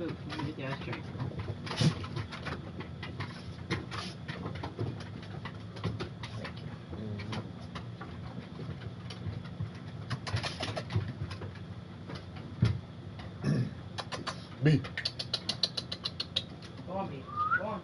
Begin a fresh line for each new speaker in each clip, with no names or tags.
Move, you get the ice cream.
B.
Go on, B. Go on.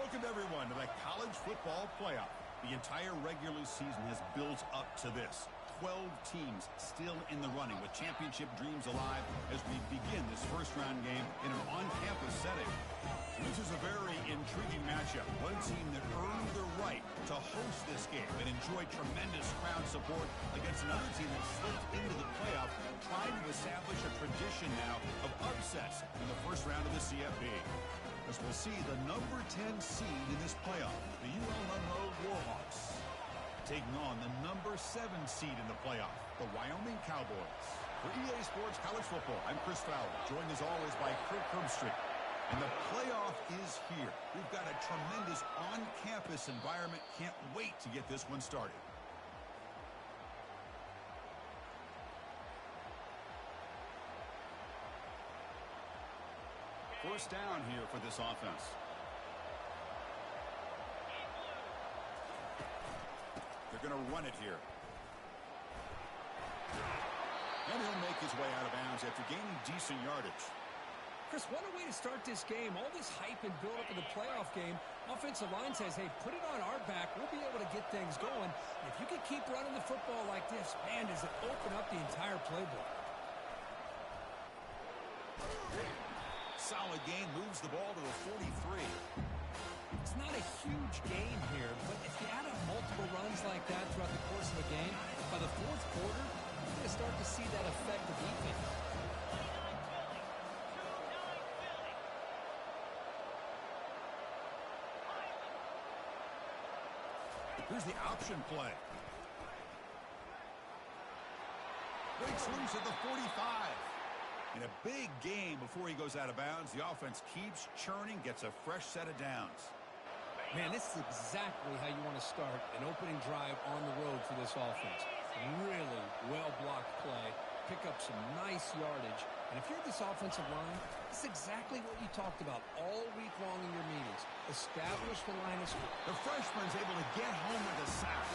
Welcome, everyone, to the college football playoff. The entire regular season has built up to this. 12 teams still in the running with championship dreams alive as we begin this first-round game in an on-campus setting. This is a very intriguing matchup. One team that earned the right to host this game and enjoy tremendous crowd support against another team that slipped into the playoff, trying to establish a tradition now of upsets in the first round of the CFP. As we'll see the number 10 seed in this playoff, the Monroe Warhawks, taking on the number 7 seed in the playoff, the Wyoming Cowboys. For EA Sports College Football, I'm Chris Fowler, joined as always by Kirk Herbstreit. And the playoff is here. We've got a tremendous on-campus environment. Can't wait to get this one started. First down here for this offense. They're going to run it here. And he'll make his way out of bounds after gaining decent yardage.
Chris, what a way to start this game. All this hype and build up in the playoff game. Offensive line says, hey, put it on our back. We'll be able to get things going. And if you can keep running the football like this, man, does it open up the entire playbook.
Solid gain, moves the ball to the 43.
It's not a huge gain here, but if you add up multiple runs like that throughout the course of a game, by the fourth quarter, you're going to start to see that affect the defense.
Here's the option play. Breaks loose at the 45. In a big game before he goes out of bounds, the offense keeps churning, gets a fresh set of downs.
Man, this is exactly how you want to start an opening drive on the road for this offense. Really well-blocked play, pick up some nice yardage. And if you're this offensive line, this is exactly what you talked about all week long in your meetings. Establish the line of scrimmage.
The freshman's able to get home with a sack.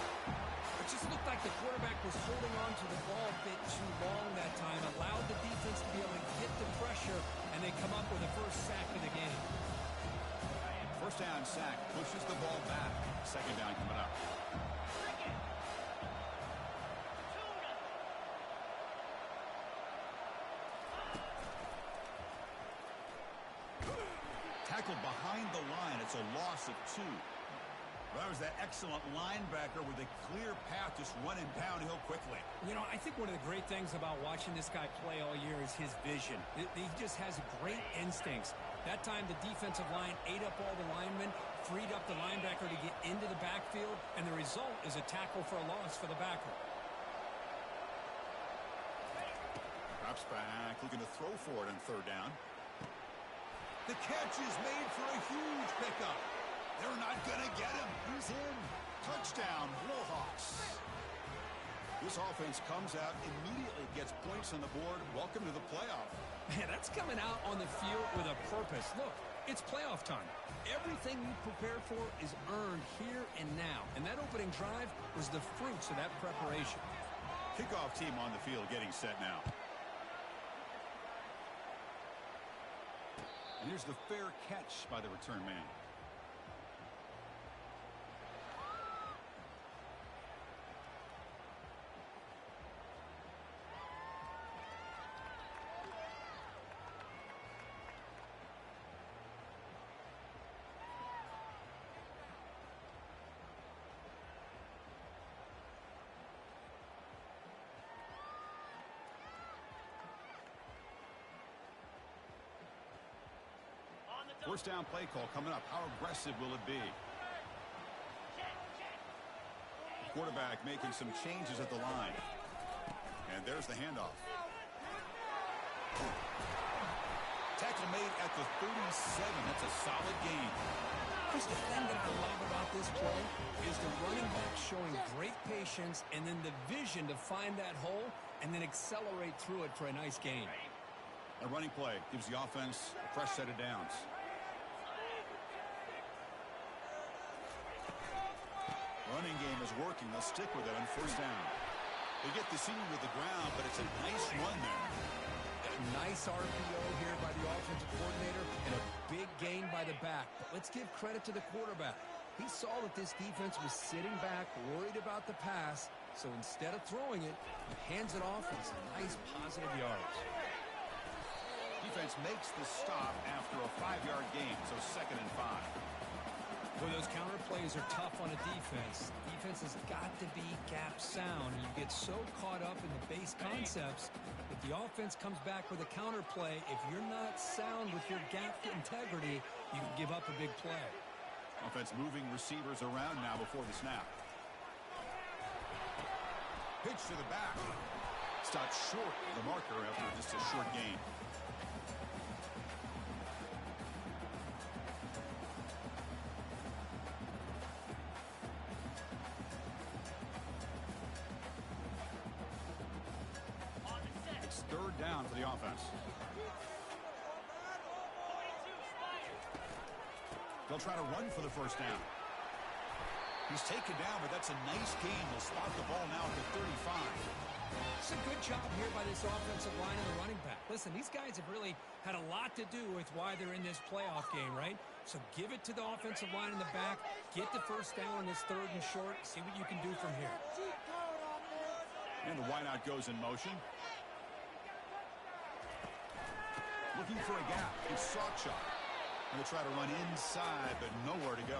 It just looked like the quarterback was holding on to the ball a bit too long that time, allowed the defense to be able to get the pressure, and they come up with the first sack of the game.
First down sack, pushes the ball back. Second down coming up. Tackled behind the line. It's a loss of 2. Well, that was that excellent linebacker with a clear path just running downhill quickly.
You know, I think one of the great things about watching this guy play all year is his vision. He just has great instincts. That time, the defensive line ate up all the linemen, freed up the linebacker to get into the backfield, and the result is a tackle for a loss for the backer.
Drops back, looking to throw for it on third down. The catch is made for a huge pickup. They're not going to get him. He's in. Touchdown, Warhawks. This offense comes out, immediately gets points on the board. Welcome to the playoff.
Man, that's coming out on the field with a purpose. Look, it's playoff time. Everything you prepare for is earned here and now. And that opening drive was the fruits of that preparation.
Kickoff team on the field getting set now. And here's the fair catch by the return man. First down play call coming up. How aggressive will it be? Quarterback making some changes at the line. And there's the handoff. Tackle made at the 37. That's a solid gain.
Just the thing that I love about this play is the running back showing great patience and then the vision to find that hole and then accelerate through it for a nice gain.
A running play gives the offense a fresh set of downs. Running game is working. They'll stick with it on first down. They get the senior to the ground, but it's a nice run there.
A nice RPO here by the offensive coordinator and a big gain by the back, but let's give credit to the quarterback. He saw that this defense was sitting back, worried about the pass, so instead of throwing it, he hands it off and some nice positive yards.
Defense makes the stop after a 5-yard gain, so 2nd and 5.
Well, those counter plays are tough on a defense. Defense has got to be gap sound, and you get so caught up in the base concepts. If the offense comes back with a counter play, if you're not sound with your gap integrity, you can give up a big play.
Offense moving receivers around now before the snap. Pitch to the back. Stopped short of the marker after just a short gain. It's 3rd down for the offense. They'll try to run for the 1st down. He's taken down, but that's a nice gain. He'll spot the ball now at the 35.
It's a good job here by this offensive line and the running back. Listen, these guys have really had a lot to do with why they're in this playoff game, right? So give it to the offensive line in the back. Get the 1st down on this 3rd and short. See what you can do from here.
And the wideout goes in motion. Looking for a gap. It's soft shot. And they'll try to run inside, but nowhere to go.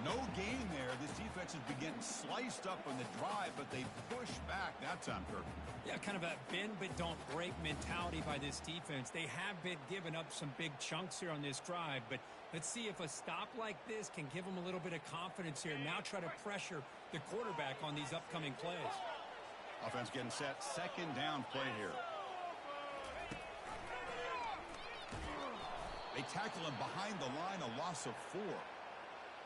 No gain there. This defense has been getting sliced up on the drive, but they push back that time, Kirk.
Yeah, kind of a bend but don't break mentality by this defense. They have been giving up some big chunks here on this drive, but let's see if a stop like this can give them a little bit of confidence here. Now try to pressure the quarterback on these upcoming plays.
Offense getting set. 2nd down play here. They tackle him behind the line, a loss of 4.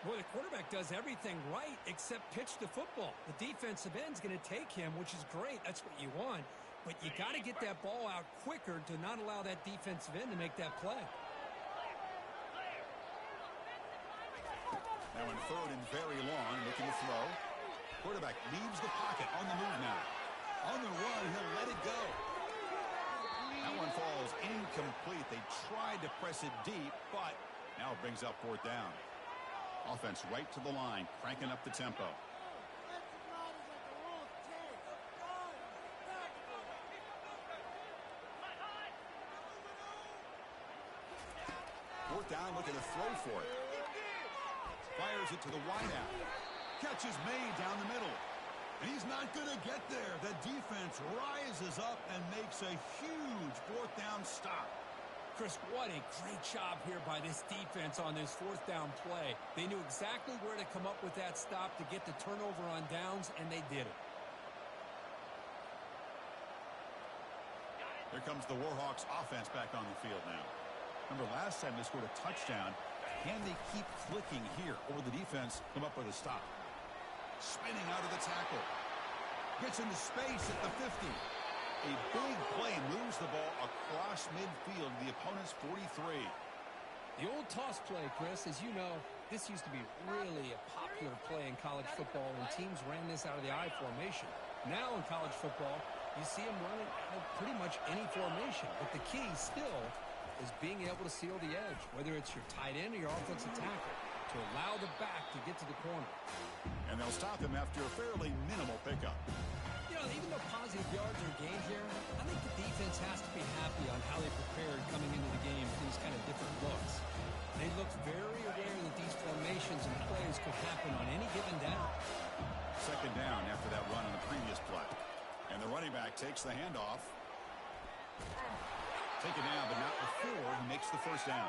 Boy, the quarterback does everything right except pitch the football. The defensive end's going to take him, which is great. That's what you want. But you got to get that ball out quicker to not allow that defensive end to make that play.
Now in 3rd and very long, looking to throw. Quarterback leaves the pocket on the move now. On the run, he'll let it go. That one falls incomplete. They tried to press it deep, but now it brings up 4th down. Offense right to the line, cranking up the tempo. 4th down, looking to throw for it. Fires it to the wideout. Catch is made down the middle. And he's not going to get there. The defense rises up and makes a huge 4th down stop.
Chris, what a great job here by this defense on this 4th down play. They knew exactly where to come up with that stop to get the turnover on downs, and they did it.
Here comes the Warhawks offense back on the field now. Remember, last time they scored a touchdown. Can they keep clicking here, or will the defense come up with a stop? Spinning out of the tackle. Gets into space at the 50. A big play moves the ball across midfield to the opponent's 43.
The old toss play, Chris, as you know, this used to be really a popular play in college football when teams ran this out of the I formation. Now in college football, you see them running out of pretty much any formation. But the key still is being able to seal the edge, whether it's your tight end or your offensive tackle, to allow the back to get to the corner.
And they'll stop him after a fairly minimal pickup.
You know, even though positive yards are gained here, I think the defense has to be happy on how they prepared coming into the game for these kind of different looks. They looked very aware that these formations and plays could happen on any given down.
2nd down after that run on the previous play. And the running back takes the handoff. Taken down, but not before he makes the 1st down.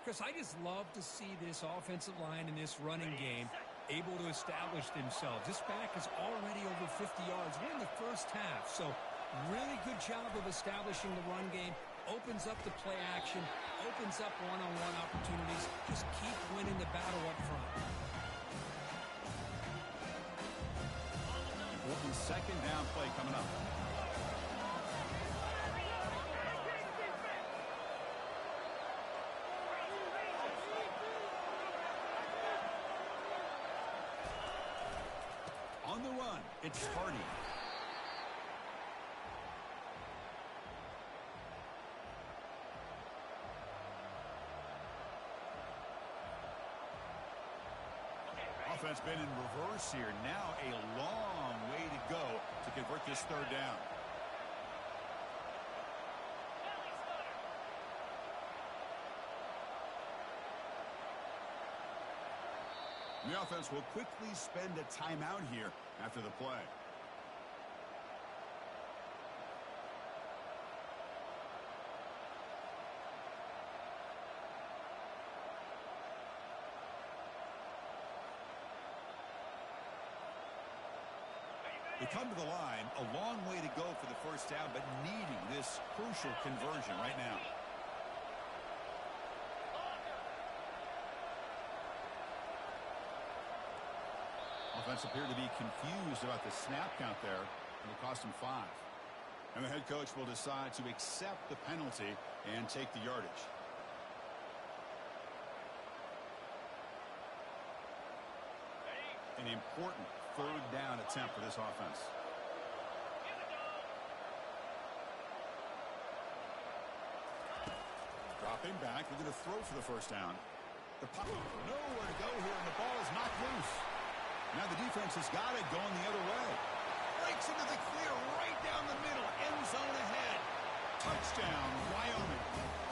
Chris, I just love to see this offensive line in this running game able to establish themselves. This back is already over 50 yards. We're in the 1st half, so really good job of establishing the run game. Opens up the play action, opens up one-on-one opportunities. Just keep winning the battle up front.
2nd down play coming up. On the run, it's Hardy. Offense been in reverse here. Now a long way to go to convert this third down. The offense will quickly spend a timeout here after the play. They come to the line, a long way to go for the first down, but needing this crucial conversion right now. Offense appeared to be confused about the snap count there. It'll cost him 5. And the head coach will decide to accept the penalty and take the yardage. An important third down attempt for this offense. Dropping back, we're going to throw for the first down. The puck, nowhere to go here, and the ball is knocked loose. Now the defense has got it going the other way. Breaks into the clear right down the middle. End zone ahead. Touchdown, Wyoming.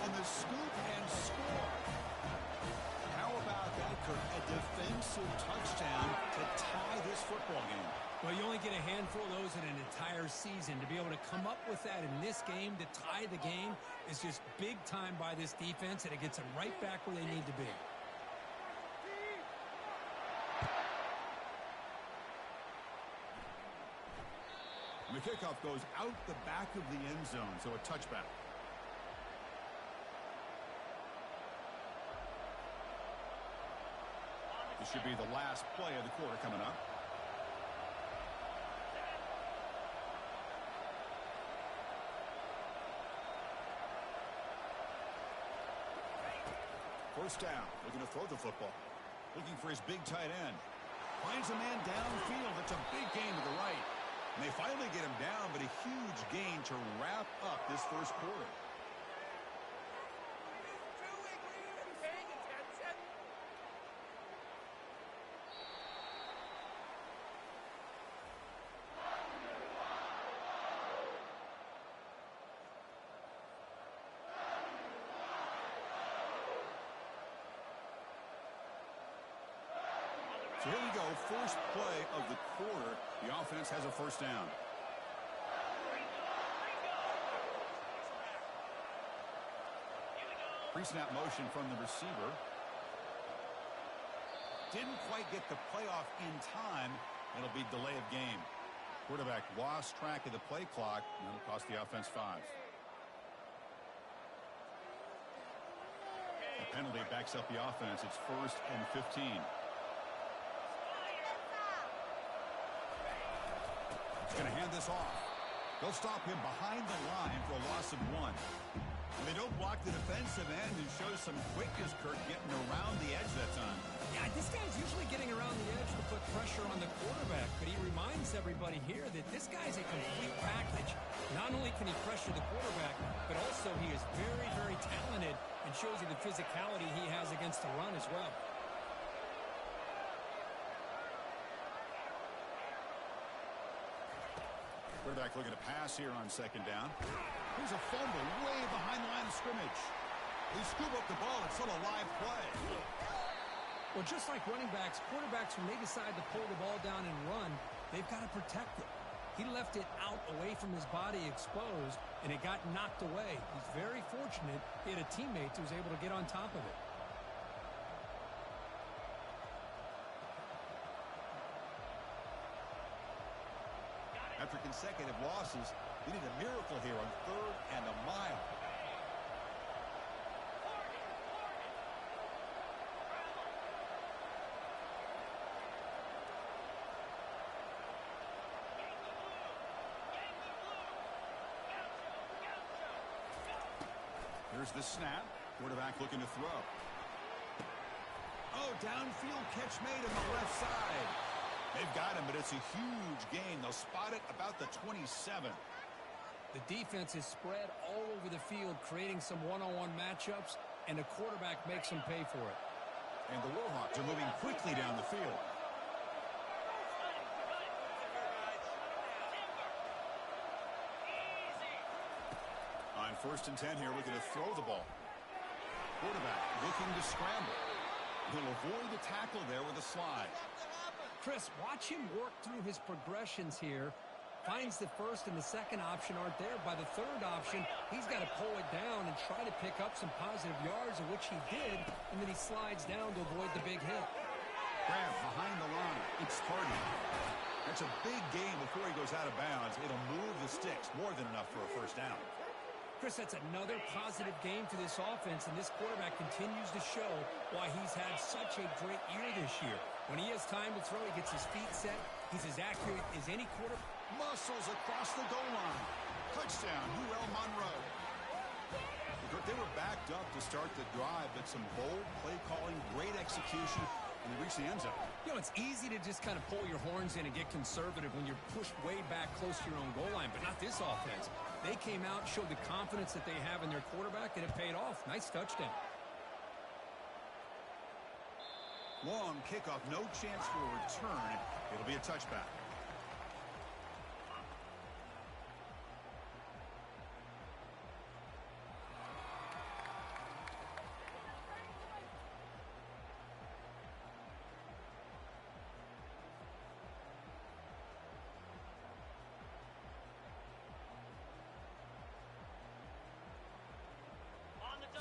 On the scoop and score. How about that, Kirk? A defensive touchdown to tie this football game.
Well, you only get a handful of those in an entire season. To be able to come up with that in this game, to tie the game, is just big time by this defense, and it gets them right back where they need to be.
The kickoff goes out the back of the end zone, so a touchback. This should be the last play of the quarter coming up. First down, looking to throw the football. Looking for his big tight end. Finds a man downfield. It's a big gain to the right. And they finally get him down, but a huge gain to wrap up this first quarter. So here we go, first play of the quarter. The offense has a first down. Pre-snap motion from the receiver. Didn't quite get the playoff in time. It'll be delay of game. Quarterback lost track of the play clock, and that'll cost the offense 5. The penalty backs up the offense. It's 1st and 15. Going to hand this off. They'll stop him behind the line for a loss of 1. And they don't block the defensive end, who shows some quickness, Kirk, getting around the edge that time.
Yeah, this guy's usually getting around the edge to put pressure on the quarterback, but he reminds everybody here that this guy's a complete package. Not only can he pressure the quarterback, but also he is very, very talented and shows you the physicality he has against the run as well.
Quarterback looking to pass here on second down. Here's a fumble way behind the line of scrimmage. They scoop up the ball. It's still a live play.
Well, just like running backs, quarterbacks, when they decide to pull the ball down and run, they've got to protect it. He left it out away from his body exposed, and it got knocked away. He's very fortunate he had a teammate who was able to get on top of it.
After consecutive losses, they need a miracle here on 3rd and a mile. Here's the snap. Quarterback looking to throw. Oh, downfield catch made on the left side. They've got him, but it's a huge gain. They'll spot it about the 27.
The defense is spread all over the field, creating some one-on-one matchups, and the quarterback makes them pay for it.
And the Warhawks are moving quickly down the field. first and 10 here, looking to throw the ball. Quarterback looking to scramble. He'll avoid the tackle there with a slide.
Chris, watch him work through his progressions here. Finds the first and the second option aren't there. By the third option, he's got to pull it down and try to pick up some positive yards, of which he did, and then he slides down to avoid the big hit.
Grab behind the line. It's Hardy. That's a big gain before he goes out of bounds. It'll move the sticks, more than enough for a first down.
Chris, that's another positive game for this offense, and this quarterback continues to show why he's had such a great year this year. When he has time to throw, he gets his feet set. He's as accurate as any quarterback.
Muscles across the goal line. Touchdown, Monroe. They were backed up to start the drive, but some bold play calling, great execution, and they reached the end zone.
You know, it's easy to just kind of pull your horns in and get conservative when you're pushed way back close to your own goal line, but not this offense. They came out, showed the confidence that they have in their quarterback, and it paid off. Nice touchdown.
Long kickoff, no chance for a return. It'll be a touchback.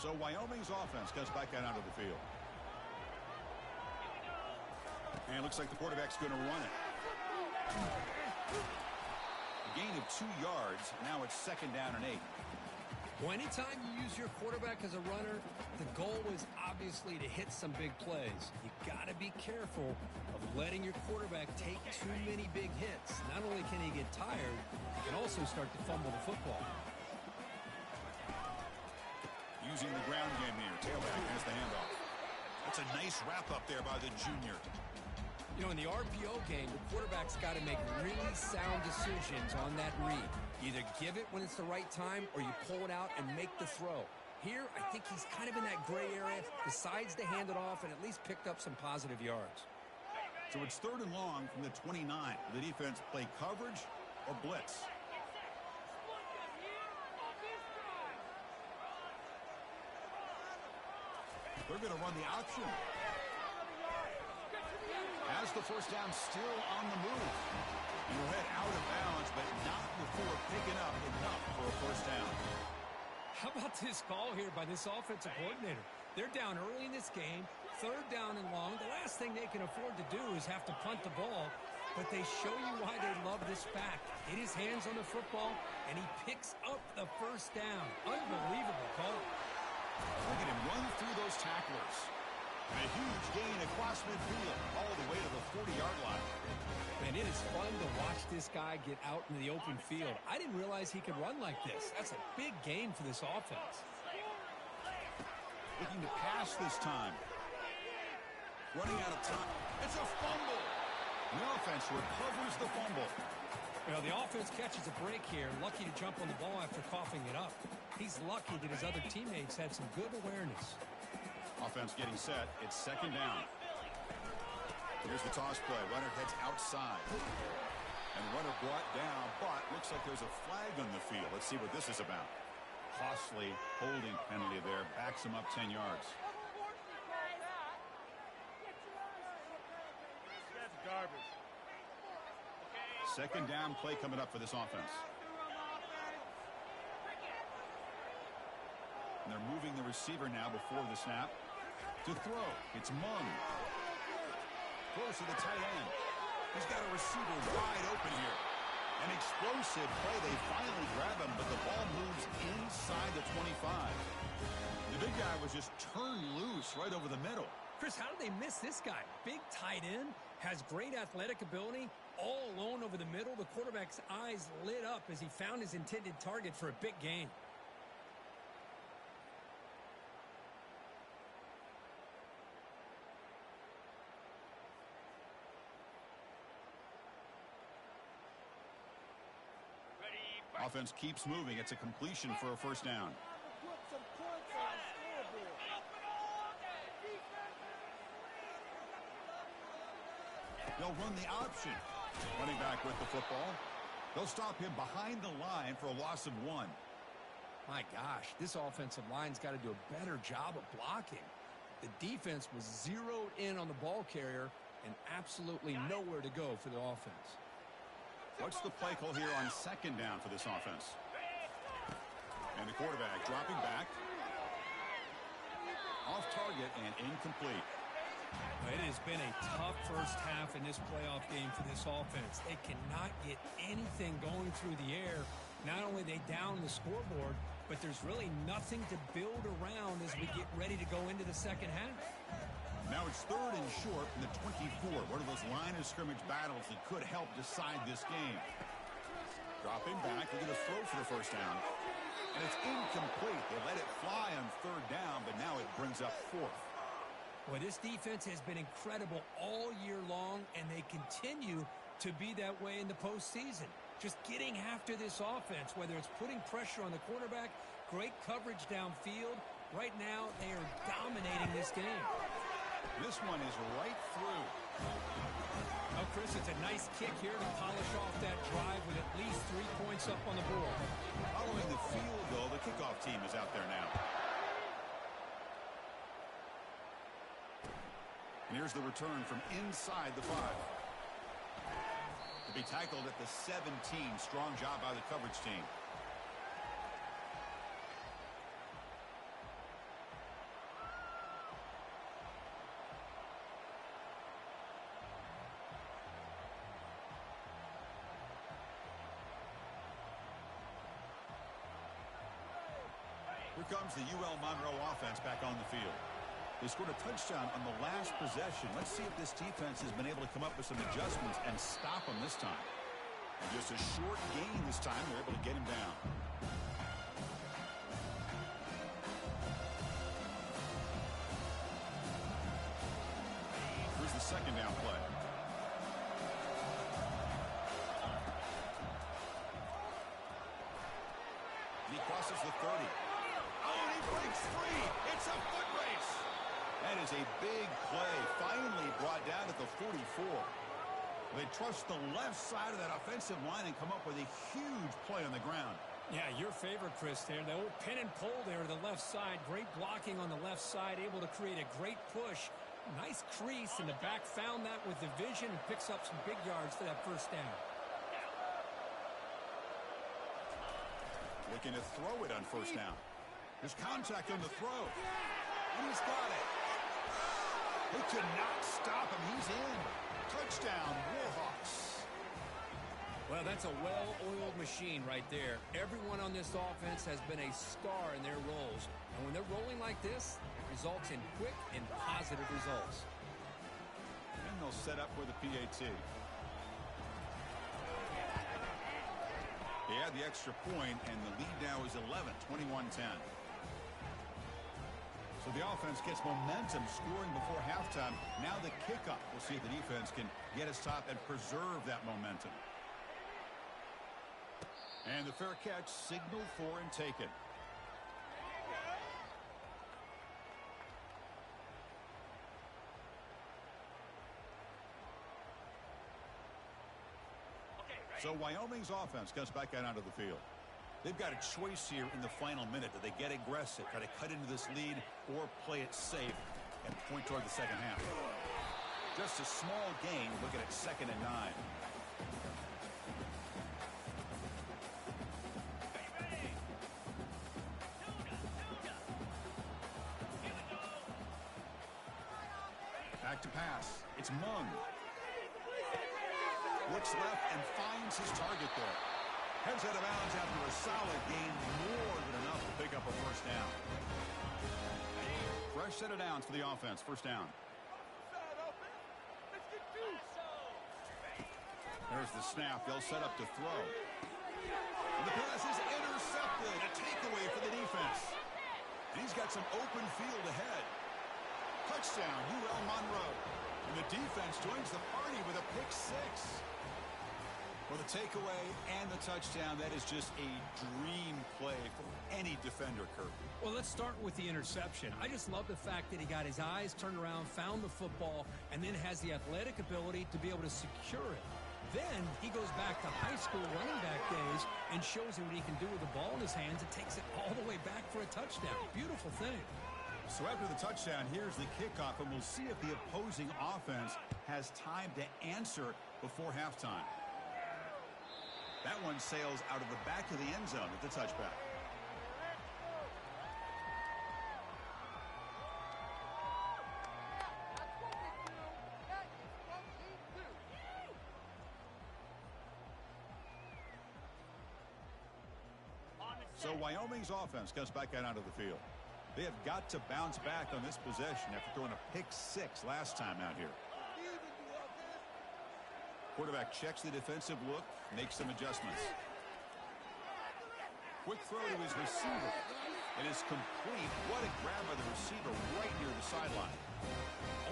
So Wyoming's offense comes back out onto the field. And it looks like the quarterback's going to run it. A gain of 2 yards. Now it's second down and 8.
Well, anytime you use your quarterback as a runner, the goal is obviously to hit some big plays. You got to be careful of letting your quarterback take too many big hits. Not only can he get tired, he can also start to fumble the football.
Using the ground game here. Tailback has the handoff. That's a nice wrap up there by the junior.
You know, in the RPO game, the quarterback's got to make really sound decisions on that read. Either give it when it's the right time or you pull it out and make the throw. Here, I think he's kind of in that gray area, decides to hand it off and at least picked up some positive yards.
So it's third and long from the 29. Will the defense play coverage or blitz? They're going to run the option. Has the first down, still on the move. And he'll head out of bounds, but not before picking up enough for a first down.
How about this call here by this offensive coordinator? They're down early in this game, third down and long. The last thing they can afford to do is have to punt the ball, but they show you why they love this fact. Get his hands on the football, and he picks up the first down. Unbelievable call.
Look at him run through those tacklers. And a huge gain across midfield, all the way to the 40-yard line.
Man, it is fun to watch this guy get out in the open field. I didn't realize he could run like this. That's a big gain for this offense.
Looking to pass this time. Running out of time. It's a fumble. The offense recovers the fumble.
You know, the offense catches a break here. Lucky to jump on the ball after coughing it up. He's lucky that his other teammates had some good awareness.
Offense getting set. It's second down. Here's the toss play. Runner heads outside. And runner brought down, but looks like there's a flag on the field. Let's see what this is about. Costly holding penalty there. Backs him up 10 yards.
That's garbage.
Second down play coming up for this offense. And they're moving the receiver now before the snap. To throw, it's Mung. Close to the tight end. He's got a receiver wide open here. An explosive play. They finally grab him, but the ball moves inside the 25. The big guy was just turned loose right over the middle.
Chris, how did they miss this guy? Big tight end, has great athletic ability, all alone over the middle. The quarterback's eyes lit up as he found his intended target for a big gain.
Offense keeps moving. It's a completion for a first down. They'll run the option. Running back with the football. They'll stop him behind the line for a loss of 1.
My gosh, this offensive line's got to do a better job of blocking. The defense was zeroed in on the ball carrier and absolutely nowhere to go for the offense.
What's the play call here on second down for this offense? And the quarterback dropping back. Off target and incomplete.
It has been a tough first half in this playoff game for this offense. They cannot get anything going through the air. Not only are they down the scoreboard, but there's really nothing to build around as we get ready to go into the second half.
Now it's third and short from the 24. One of those line of scrimmage battles that could help decide this game. Dropping back, they're going to throw for the first down. And it's incomplete. They let it fly on third down, but now it brings up fourth.
Boy, this defense has been incredible all year long, and they continue to be that way in the postseason. Just getting after this offense, whether it's putting pressure on the quarterback, great coverage downfield. Right now, they are dominating this game.
This one is right through.
Oh, Chris, it's a nice kick here to polish off that drive with at least 3 points up on the board.
Following the field goal, the kickoff team is out there now. And here's the return from inside the 5. To be tackled at the 17. Strong job by the coverage team. Here comes the UL Monroe offense back on the field. They scored a touchdown on the last possession. Let's see if this defense has been able to come up with some adjustments and stop them this time. And just a short gain this time. They're able to get him down. Here's the second down play. And he crosses the 30. Oh, and he breaks free. It's a foot race. That is a big play, finally brought down at the 44. They trust the left side of that offensive line and come up with a huge play on the ground.
Yeah, your favorite, Chris, there. The old pin and pull there to the left side. Great blocking on the left side, able to create a great push. Nice crease, and the back found that with the vision and picks up some big yards for that first down.
Looking to throw it on first down. There's contact on the throw. And he's got it. They could not stop him. He's in. Touchdown, Warhawks.
Well, that's a well-oiled machine right there. Everyone on this offense has been a star in their roles. And when they're rolling like this, it results in quick and positive results.
And they'll set up for the PAT. They had the extra point, and the lead now is 11, 21-10. So the offense gets momentum, scoring before halftime. Now the kickoff. We'll see if the defense can get us top and preserve that momentum. And the fair catch, signaled for and taken. So Wyoming's offense comes back out onto the field. They've got a choice here in the final minute. Do they get aggressive, try to cut into this lead, or play it safe and point toward the second half? Just a small gain, looking at 2nd and 9. Back to pass. It's Mung. Looks left and finds his target there. Heads out of bounds after a solid gain, more than enough to pick up a first down. Fresh set of downs for the offense. First down. There's the snap. They'll set up to throw. And the pass is intercepted. A takeaway for the defense. And he's got some open field ahead. Touchdown, UL Monroe. And the defense joins the party with a pick 6. Well, the takeaway and the touchdown, that is just a dream play for any defender, Kirk.
Well, let's start with the interception. I just love the fact that he got his eyes turned around, found the football, and then has the athletic ability to be able to secure it. Then he goes back to high school running back days and shows you what he can do with the ball in his hands and takes it all the way back for a touchdown. Beautiful thing.
So after the touchdown, here's the kickoff, and we'll see if the opposing offense has time to answer before halftime. That one sails out of the back of the end zone at the touchback. So Wyoming's offense comes back out onto the field. They have got to bounce back on this possession after throwing a pick-6 last time out here. Quarterback checks the defensive look, makes some adjustments. Quick throw to his receiver. It is complete. What a grab by the receiver right near the sideline.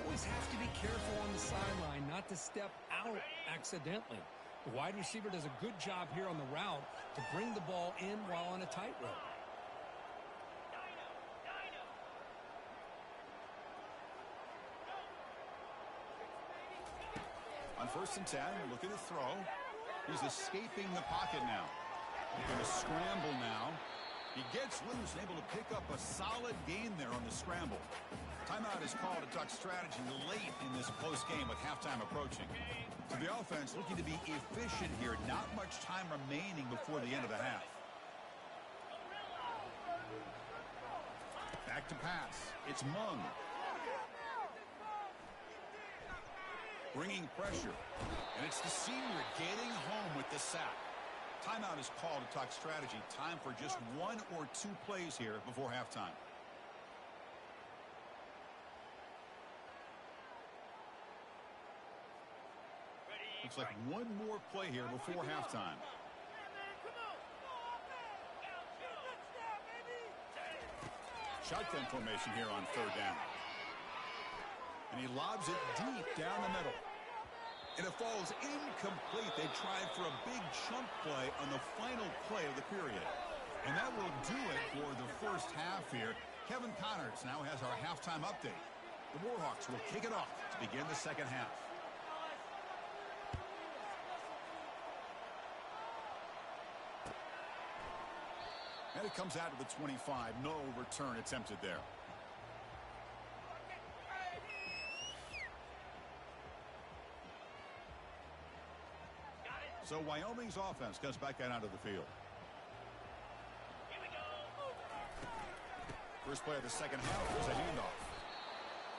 Always have to be careful on the sideline not to step out accidentally. The wide receiver does a good job here on the route to bring the ball in while on a tightrope.
On 1st and 10, look at the throw. He's escaping the pocket now. He's going to scramble now. He gets loose and able to pick up a solid gain there on the scramble. Timeout is called to talk strategy late in this close game with halftime approaching. So the offense looking to be efficient here. Not much time remaining before the end of the half. Back to pass. It's Mung. Bringing pressure. And it's the senior getting home with the sack. Timeout is called to talk strategy. Time for just 1 or 2 plays here before halftime. Looks like one more play here before halftime. Shotgun formation here on 3rd down. And he lobs it deep down the middle. And it falls incomplete. They tried for a big chunk play on the final play of the period. And that will do it for the first half here. Kevin Connors now has our halftime update. The Warhawks will kick it off to begin the second half. And it comes out to the 25. No return attempted there. So Wyoming's offense comes back out onto the field. First play of the second half is a handoff.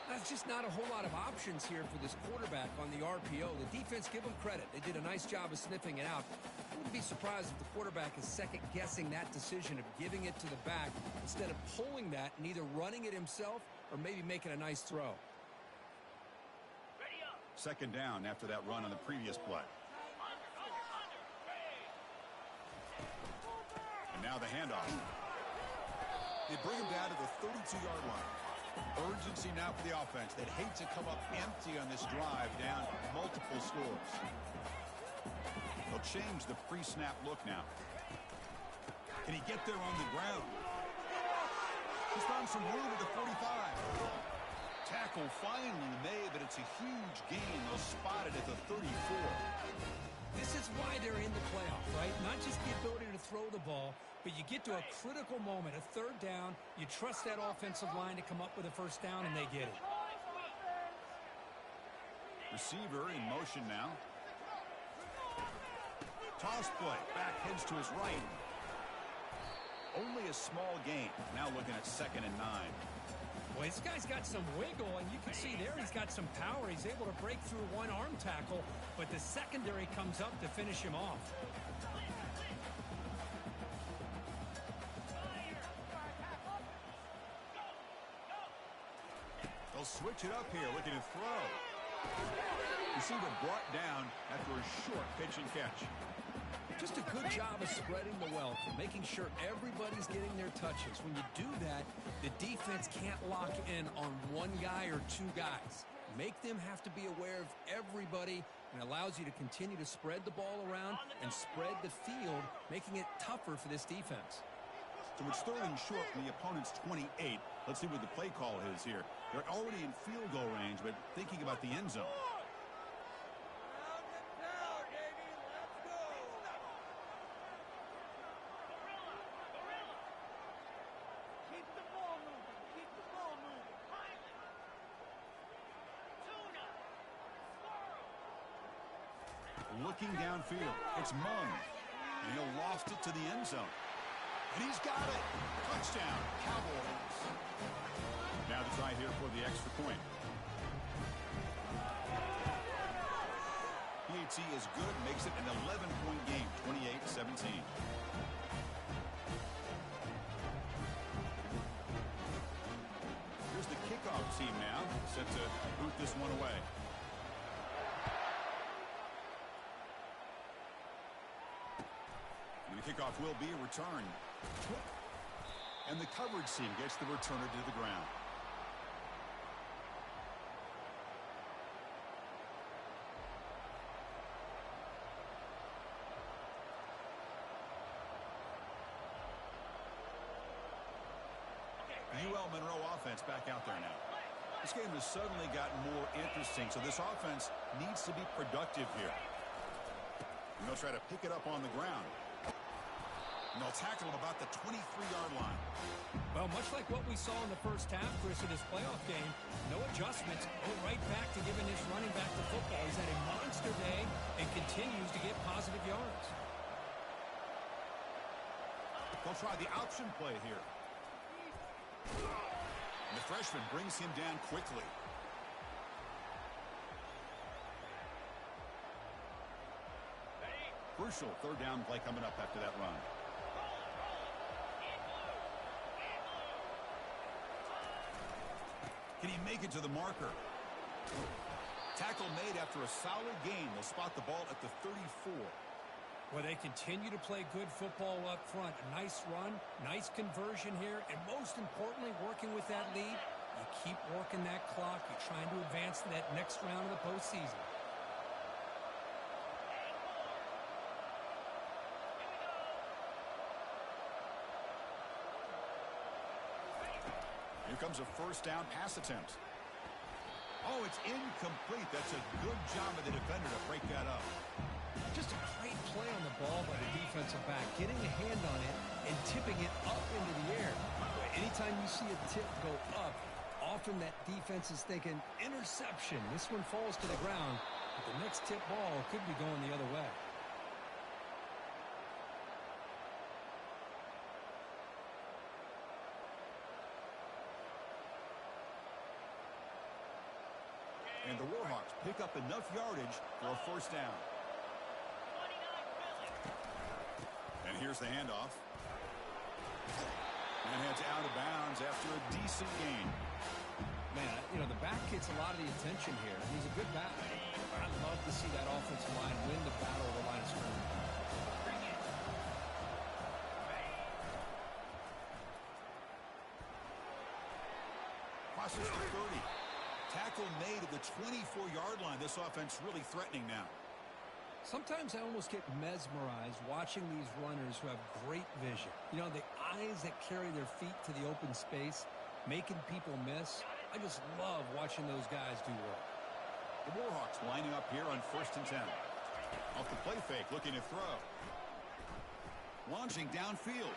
That's just not a whole lot of options here for this quarterback on the RPO. The defense, give them credit. They did a nice job of sniffing it out. I wouldn't be surprised if the quarterback is second-guessing that decision of giving it to the back instead of pulling that and either running it himself or maybe making a nice throw.
Second down after that run on the previous play. And now the handoff. They bring him down to the 32-yard line. Urgency now for the offense. They'd hate to come up empty on this drive, down multiple scores. They'll change the pre-snap look now. Can he get there on the ground? He's found some room at the 45. Tackle finally made, but it's a huge gain. They'll spot it at the 34.
This is why they're in the playoff, right? Not just the ability to throw the ball, but you get to a critical moment, a 3rd down. You trust that offensive line to come up with a first down, and they get it.
Receiver in motion now. Toss play. Back heads to his right. Only a small gain. Now looking at 2nd and 9.
Boy, this guy's got some wiggle, and you can see there he's got some power. He's able to break through one arm tackle, but the secondary comes up to finish him off.
They'll switch it up here, looking to throw. Receiver brought down after a short pitch and catch.
Just a good job of spreading the wealth and making sure everybody's getting their touches. When you do that, the defense can't lock in on one guy or 2 guys. Make them have to be aware of everybody, and allows you to continue to spread the ball around and spread the field, making it tougher for this defense.
So it's 3rd and short from the opponent's 28. Let's see what the play call is here. They're already in field goal range, but thinking about the end zone. looking downfield. It's Mung. And he'll lost it to the end zone. And he's got it. Touchdown, Cowboys. Now to try here for the extra point. PAT is good, makes it an 11-point game, 28-17. Here's the kickoff team now, set to boot this one away. And the kickoff will be a return. And the coverage team gets the returner to the ground. UL Monroe offense back out there now. This game has suddenly gotten more interesting, so this offense needs to be productive here. And they'll try to pick it up on the ground. And they'll tackle him about the 23-yard line.
Well, much like what we saw in the first half, Chris, in this playoff game, no adjustments. Go right back to giving this running back the football. He's had a monster day and continues to get positive yards.
They'll try the option play here. And the freshman brings him down quickly. Crucial third down play coming up after that run. Can he make it to the marker? Tackle made after a solid gain. They'll spot the ball at the 34.
Well, they continue to play good football up front. A nice run, nice conversion here, and most importantly, working with that lead, you keep working that clock. You're trying to advance to that next round of the postseason.
Here comes a first down pass attempt. Oh, it's incomplete. That's a good job of the defender to break that up.
Just a great play on the ball by the defensive back, getting a hand on it and tipping it up into the air. Anytime you see a tip go up, often that defense is thinking interception. This one falls to the ground, but the next tip ball could be going the other way.
And the Warhawks pick up enough yardage for a first down. And here's the handoff. And heads out of bounds after a decent gain.
Man, you know, the back gets a lot of the attention here. He's a good back. I'd love to see that offensive line win the battle of the line of scrimmage.
Crosses the 30. Tackle made at the 24-yard line. This offense really threatening now.
Sometimes I almost get mesmerized watching these runners who have great vision. You know, the eyes that carry their feet to the open space, making people miss. I just love watching those guys do work.
The Warhawks lining up here on 1st and 10. Off the play fake, looking to throw. Launching downfield.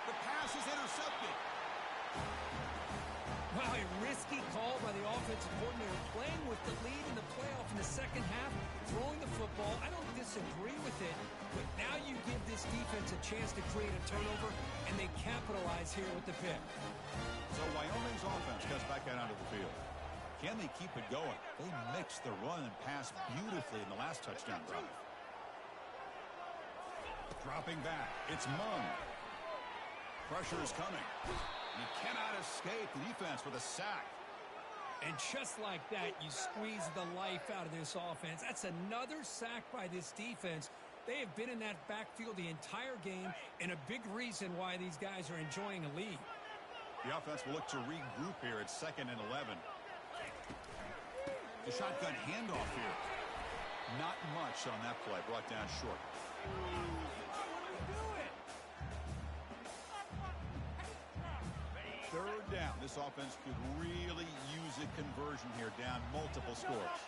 The pass is intercepted.
Wow, a risky call by the offensive coordinator, playing with the lead in the playoff in the second half, throwing the football. I don't disagree with it, but now you give this defense a chance to create a turnover, and they capitalize here with the pick.
So Wyoming's offense comes back out onto the field. Can they keep it going? They mixed the run and pass beautifully in the last touchdown drive. Dropping back, it's Mung. Pressure is coming. He cannot escape the defense with a sack.
And just like that, you squeeze the life out of this offense. That's another sack by this defense. They have been in that backfield the entire game, and a big reason why these guys are enjoying a lead.
The offense will look to regroup here at 2nd and 11. The shotgun handoff here. Not much on that play, brought down short. Third down. This offense could really use a conversion here, down multiple scores.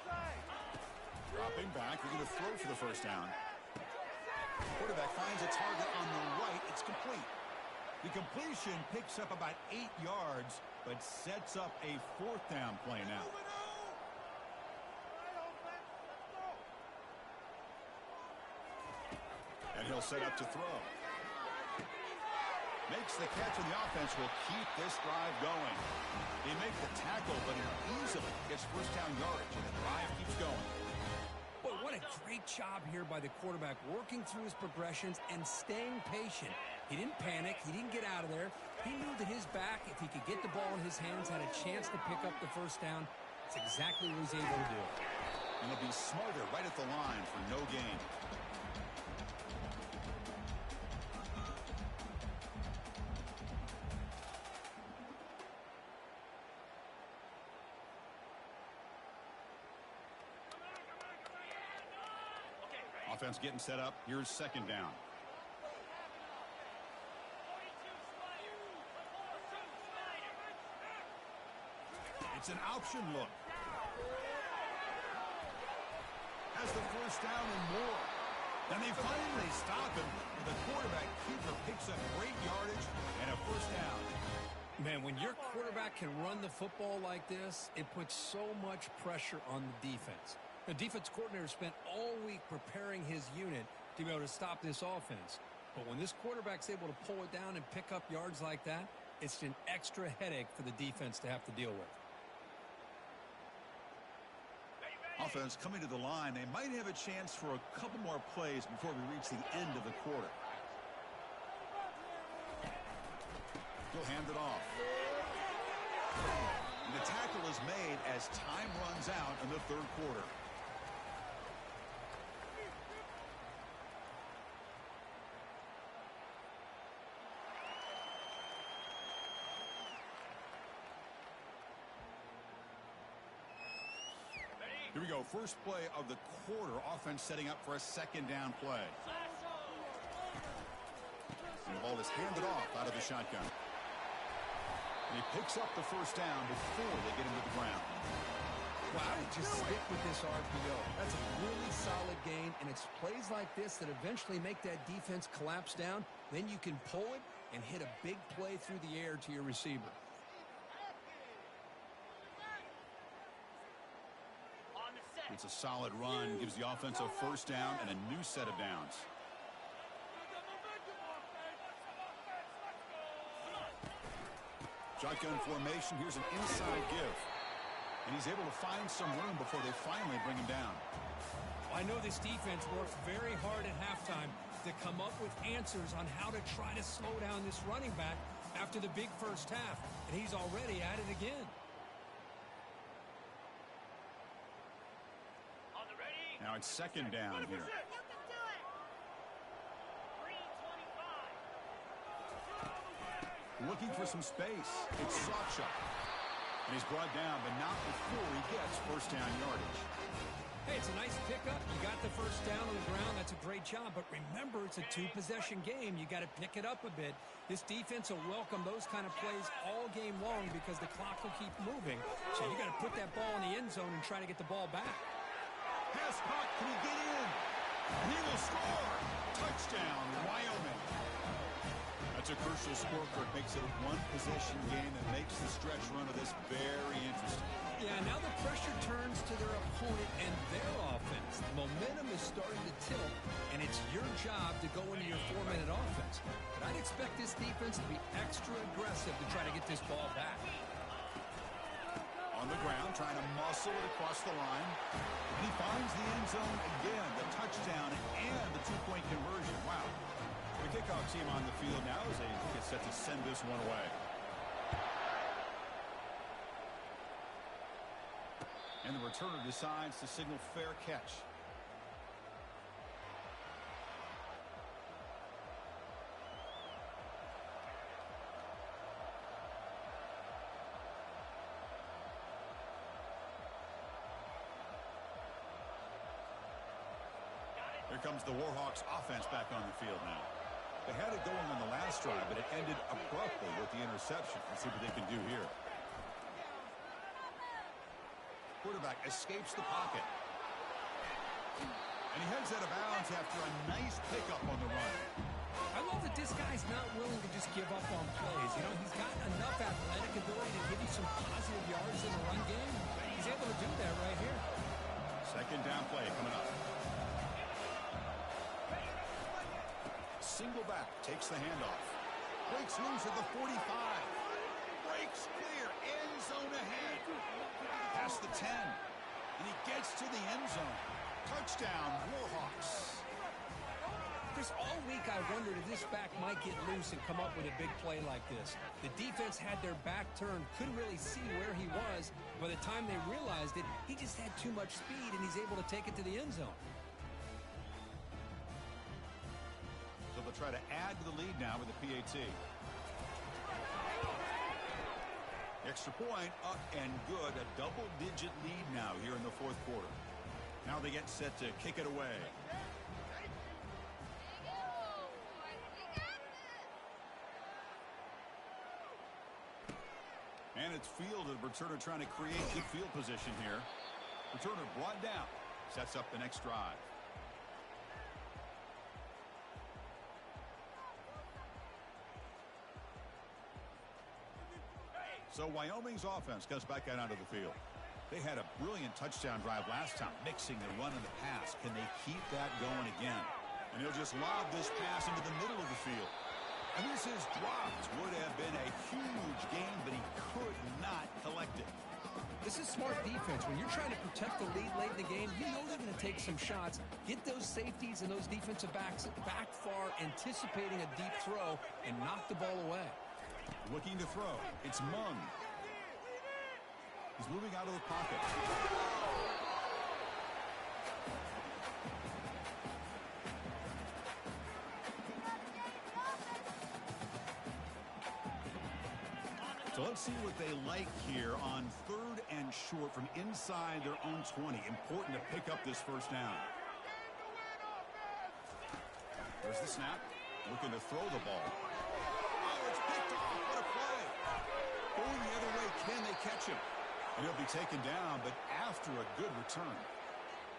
Dropping back. They're going to throw for the first down. Quarterback finds a target on the right. It's complete. The completion picks up about 8 yards, but sets up a 4th down play now. And he'll set up to throw. Makes the catch, and the offense will keep this drive going. They make the tackle, but it easily gets first down yardage, and the drive keeps going.
Boy, what a great job here by the quarterback, working through his progressions and staying patient. He didn't panic. He didn't get out of there. He knew that his back, if he could get the ball in his hands, had a chance to pick up the first down. That's exactly what he's able to do.
And he'll be smarter right at the line for no gain. Offense getting set up. Here's second down. It's an option look. Has the first down and more. And they finally stop him. The quarterback keeper picks up great yardage and a first down.
Man, when your quarterback can run the football like this, it puts so much pressure on the defense. The defense coordinator spent all week preparing his unit to be able to stop this offense. But when this quarterback's able to pull it down and pick up yards like that, it's an extra headache for the defense to have to deal with.
Offense coming to the line. They might have a chance for a couple more plays before we reach the end of the quarter. He'll hand it off. And the tackle is made as time runs out in the third quarter. Here we go. First play of the quarter. Offense setting up for a second down play. And the ball is handed off out of the shotgun. And he picks up the first down before they get him to the ground.
Wow, just stick with this RPO. That's a really solid gain, and it's plays like this that eventually make that defense collapse down. Then you can pull it and hit a big play through the air to your receiver.
It's a solid run, gives the offense a first down and a new set of downs. Shotgun formation. Here's an inside give. And he's able to find some room before they finally bring him down.
I know this defense worked very hard at halftime to come up with answers on how to try to slow down this running back after the big first half. And he's already at it again.
Now it's second down here. Looking for some space. It's Sacha. And he's brought down, but not before he gets first down yardage.
Hey, it's a nice pickup. You got the first down on the ground. That's a great job. But remember, it's a two-possession game. You got to pick it up a bit. This defense will welcome those kind of plays all game long because the clock will keep moving. So you got to put that ball in the end zone and try to get the ball back.
Pass caught. Can he get in? He will score. Touchdown, Wyoming. That's a crucial score for it. Makes it a one-possession game that makes the stretch run of this very interesting.
Yeah, now the pressure turns to their opponent and their offense. The momentum is starting to tilt, and it's your job to go into your four-minute offense. But I'd expect this defense to be extra aggressive to try to get this ball back.
On the ground, trying to muscle it across the line. And he finds the end zone again, the touchdown and the two-point conversion. Wow. The kickoff team on the field now as they get set to send this one away. And the returner decides to signal fair catch. Here comes the Warhawks offense back on the field now. They had it going on the last drive, but it ended abruptly with the interception. Let's see what they can do here. Quarterback escapes the pocket. And he heads out of bounds after a nice pickup on the run.
I love that this guy's not willing to just give up on plays. You know, he's got enough athletic ability to give you some positive yards in the run game. He's able to do that right here.
Second down play coming up. single back, takes the handoff. Breaks loose at the 45. Breaks clear, end zone ahead. Past the 10. And he gets to the end zone. Touchdown, Warhawks.
Chris, all week I wondered if this back might get loose and come up with a big play like this. The defense had their back turned, couldn't really see where he was. By the time they realized it, he just had too much speed, and he's able to take it to the end zone.
So they'll try to add to the lead now with the PAT. Extra point, up and good. A double-digit lead now here in the fourth quarter. Now they get set to kick it away. And it's fielded. Returner trying to create good field position here. Returner brought down. Sets up the next drive. So Wyoming's offense comes back out onto the field. They had a brilliant touchdown drive last time, mixing the run and the pass. Can they keep that going again? And he'll just lob this pass into the middle of the field. And this is dropped. Would have been a huge gain, but he could not collect it.
This is smart defense. When you're trying to protect the lead late in the game, you know they're going to take some shots. Get those safeties and those defensive backs back far, anticipating a deep throw, and knock the ball away.
Looking to throw. It's Mung. He's moving out of the pocket. So let's see what they like here on 3rd and short from inside their own 20. Important to pick up this first down. There's the snap. Looking to throw the ball. Oh, it's picked off. What a play. Going the other way. Can they catch him? And he'll be taken down, but after a good return.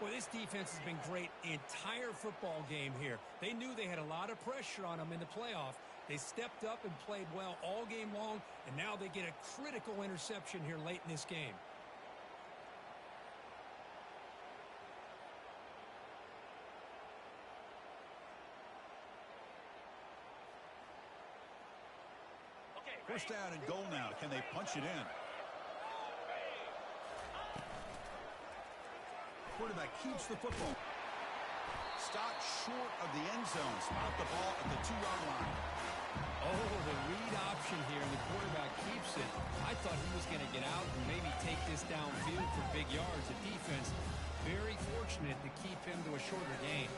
Well, this defense has been great the entire football game here. They knew they had a lot of pressure on them in the playoff. They stepped up and played well all game long, and now they get a critical interception here late in this game.
First down and goal now. Can they punch it in? Quarterback keeps the football. Stopped short of the end zone. Spot the ball at the 2-yard line.
Oh, the read option here, and the quarterback keeps it. I thought he was going to get out and maybe take this downfield for big yards. The defense very fortunate to keep him to a shorter gain.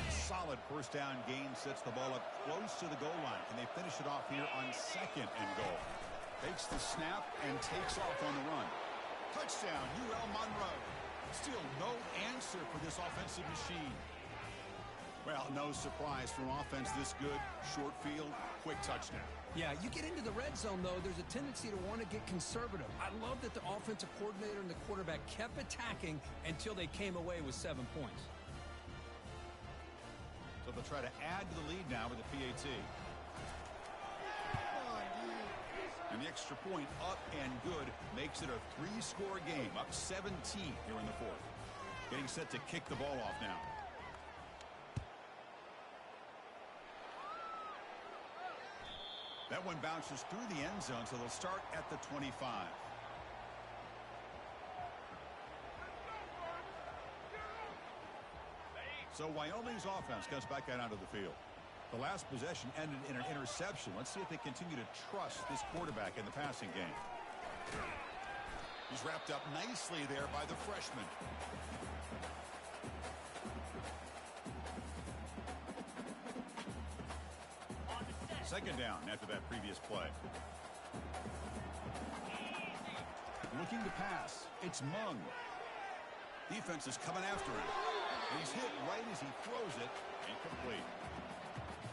Solid first down gain sets the ball up close to the goal line. Can they finish it off here on 2nd and goal? Takes the snap and takes off on the run. Touchdown, Monroe. Still no answer for this offensive machine. Well, no surprise from offense this good. Short field, quick touchdown.
Yeah, you get into the red zone, though, there's a tendency to want to get conservative. I love that the offensive coordinator and the quarterback kept attacking until they came away with 7 points.
So they'll try to add to the lead now with the PAT. And the extra point up and good makes it a 3-score game, up 17 here in the 4th. Getting set to kick the ball off now. That one bounces through the end zone, so they'll start at the 25. So Wyoming's offense comes back out onto the field. The last possession ended in an interception. Let's see if they continue to trust this quarterback in the passing game. He's wrapped up nicely there by the freshman. Second down after that previous play. Looking to pass. It's Mung. Defense is coming after him. He's hit right as he throws it. Incomplete.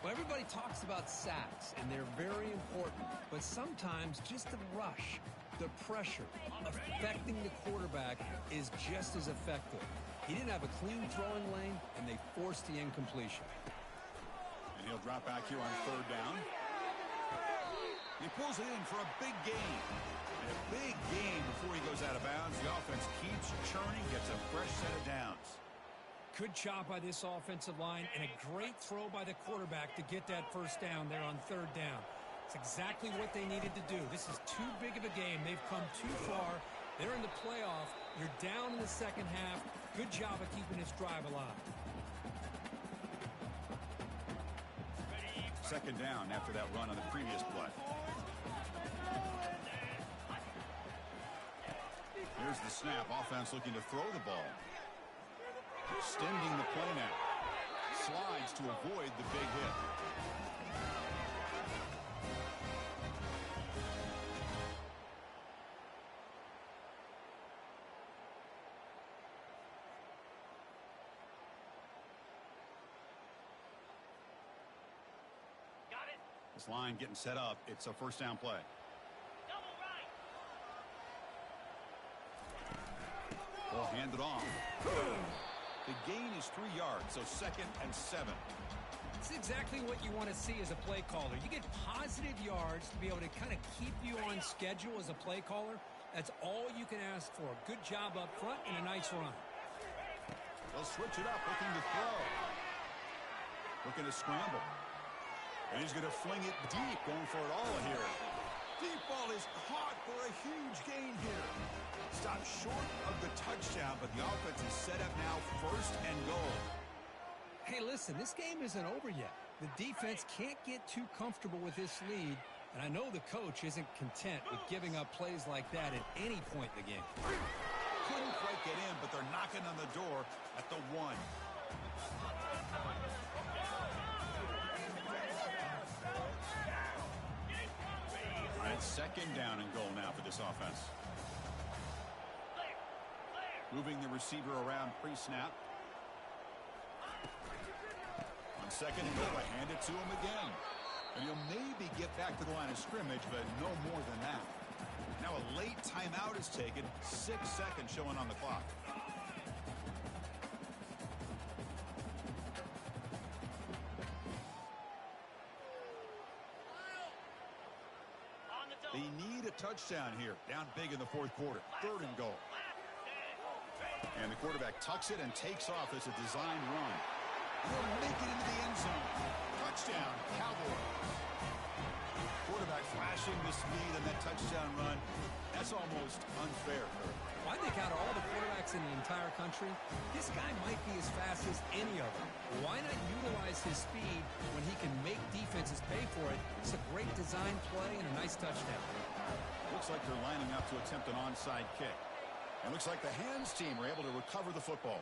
Well, everybody talks about sacks, and they're very important. But sometimes just the rush, the pressure, affecting the quarterback is just as effective. He didn't have a clean throwing lane, and they forced the incompletion.
And he'll drop back here on 3rd down. He pulls it in for a big gain. And a big gain before he goes out of bounds. The offense keeps churning, gets a fresh set of downs.
Good job by this offensive line and a great throw by the quarterback to get that first down there on third down. It's exactly what they needed to do. This is too big of a game. They've come too far. They're in the playoff. You're down in the second half. Good job of keeping this drive alive.
Second down after that run on the previous play. Here's the snap. Offense looking to throw the ball. Extending the play now. Slides to avoid the big hit. This line getting set up. It's a first down play.
Double right.
Ball handed off. The gain is 3 yards, so 2nd and 7.
It's exactly what you want to see as a play caller. You get positive yards to be able to kind of keep you on schedule as a play caller. That's all you can ask for. Good job up front and a nice run.
They'll switch it up, looking to throw. Looking to scramble. And he's going to fling it deep, going for it all here. Deep ball is caught for a huge gain here. Stopped short of the touchdown, but the offense is set up now, 1st and goal.
Hey, listen, this game isn't over yet. The defense can't get too comfortable with this lead, and I know the coach isn't content with giving up plays like that at any point in the game.
Couldn't quite get in, but they're knocking on the door at the 1. All right, 2nd down and goal now for this offense. Moving the receiver around pre-snap. On 2nd and goal, I hand it to him again. And he'll maybe get back to the line of scrimmage, but no more than that. Now a late timeout is taken. 6 seconds showing on the clock. They need a touchdown here. Down big in the 4th quarter. 3rd and goal. And the quarterback tucks it and takes off as a designed run. He'll make it into the end zone. Touchdown, Cowboys. Quarterback flashing the speed on that touchdown run. That's almost unfair.
Well, I think out of all the quarterbacks in the entire country, this guy might be as fast as any of them. Why not utilize his speed when he can make defenses pay for it? It's a great design play and a nice touchdown.
Looks like they're lining up to attempt an onside kick. And looks like the hands team are able to recover the football.